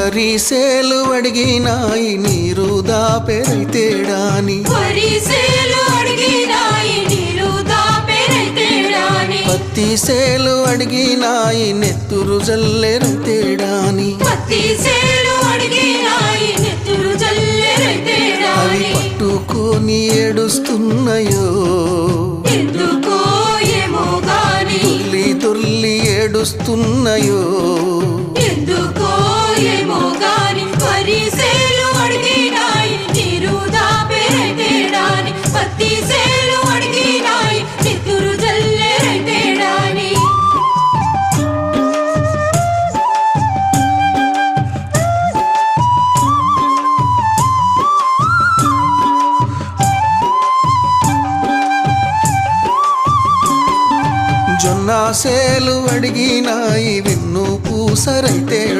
వరిసేలు అడిగినాయి నీరు దాపెరైతేడాని పత్తి సేలు అడిగినాయి నెత్తురు జల్లెరైతేడాని అవి పట్టుకొని ఏడుస్తున్నాయో తుల్లి తుల్లి ఏడుస్తున్నాయో జొన్న సేలు అడిగినాయి వెన్ను పూసరైతే